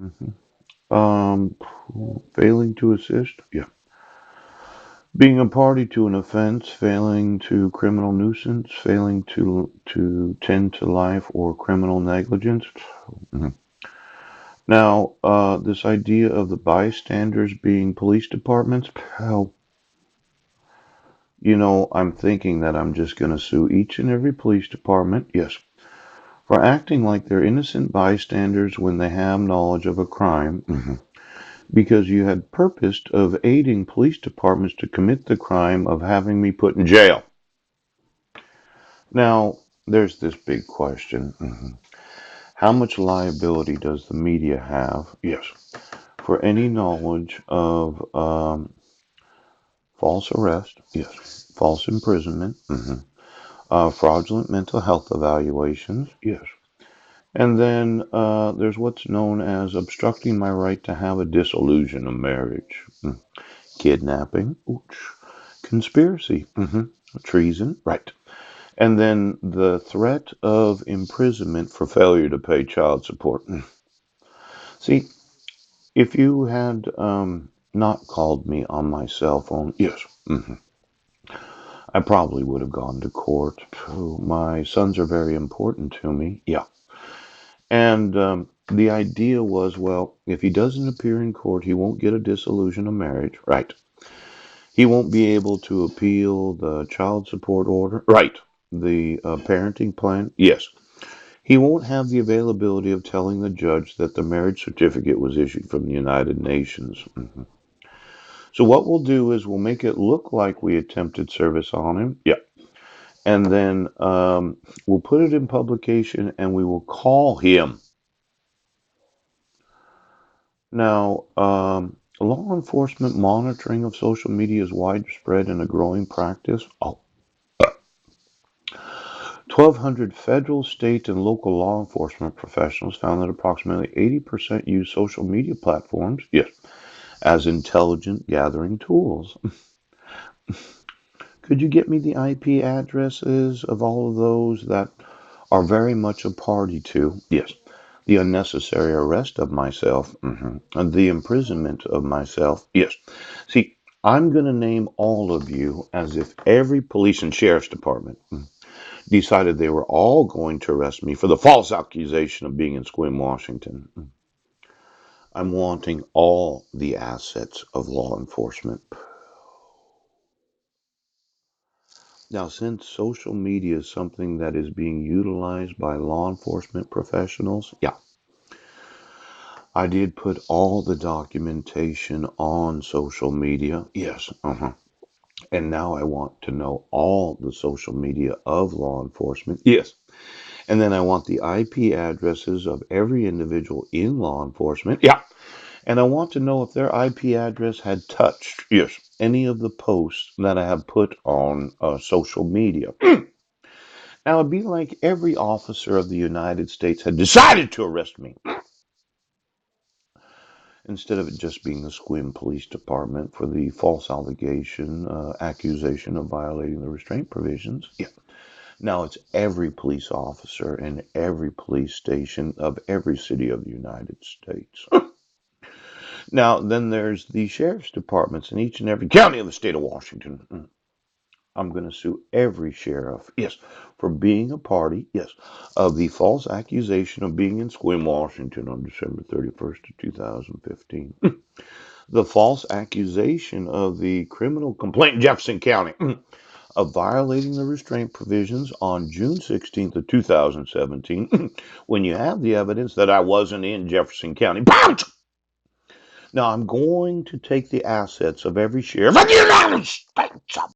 Mhm. Um, Failing to assist? Yeah. Being a party to an offense, failing to criminal nuisance, failing to tend to life or criminal negligence. Mhm. Now, this idea of the bystanders being police departments, hell, I'm thinking that I'm just going to sue each and every police department, yes, for acting like they're innocent bystanders when they have knowledge of a crime. Mhm. Because you had purposed of aiding police departments to commit the crime of having me put in jail. Now, there's this big question. Mhm. How much liability does the media have? Yes. For any knowledge of false arrest? Yes. False imprisonment? Mhm. Fraudulent mental health evaluations? Yes. And then there's what's known as obstructing my right to have a dissolution of marriage. Kidnapping? Ooch. Conspiracy? Treason? Right. And then the threat of imprisonment for failure to pay child support. See, if you had not called me on my cell phone, yes, I probably would have gone to court. Oh, my sons are very important to me. Yeah. And the idea was, well, if he doesn't appear in court, he won't get a dissolution of marriage. Right. He won't be able to appeal the child support order. Right. The parenting plan. Yes. He won't have the availability of telling the judge that the marriage certificate was issued from the United Nations. So what we'll do is we'll make it look like we attempted service on him. Yeah. And then we'll put it in publication and we will call him. Now, law enforcement monitoring of social media is widespread and a growing practice. Oh, 1,200 federal, state, and local law enforcement professionals found that approximately 80% use social media platforms, yes, as intelligent gathering tools. Could you get me the IP addresses of all of those that are very much a party to, yes, the unnecessary arrest of myself, and the imprisonment of myself, yes. See, I'm going to name all of you as if every police and sheriff's department decided they were all going to arrest me for the false accusation of being in Sequim, Washington. I'm wanting all the assets of law enforcement. Now, since social media is something that is being utilized by law enforcement professionals, yeah, I did put all the documentation on social media. Yes, and now I want to know all the social media of law enforcement. Yes. And then I want the IP addresses of every individual in law enforcement. Yeah. And I want to know if their IP address had touched, yes, any of the posts that I have put on social media. Now, it'd be like every officer of the United States had decided to arrest me instead of it just being the Sequim Police Department for the false accusation of violating the restraint provisions. Yeah. Now it's every police officer in every police station of every city of the United States. Now, then there's the sheriff's departments in each and every county of the state of Washington. I'm going to sue every sheriff, yes, for being a party, yes, of the false accusation of being in Sequim, Washington on December 31st of 2015. The false accusation of the criminal complaint in Jefferson County of violating the restraint provisions on June 16th of 2017 when you have the evidence that I wasn't in Jefferson County. Bounce! Now I'm going to take the assets of every sheriff of the United States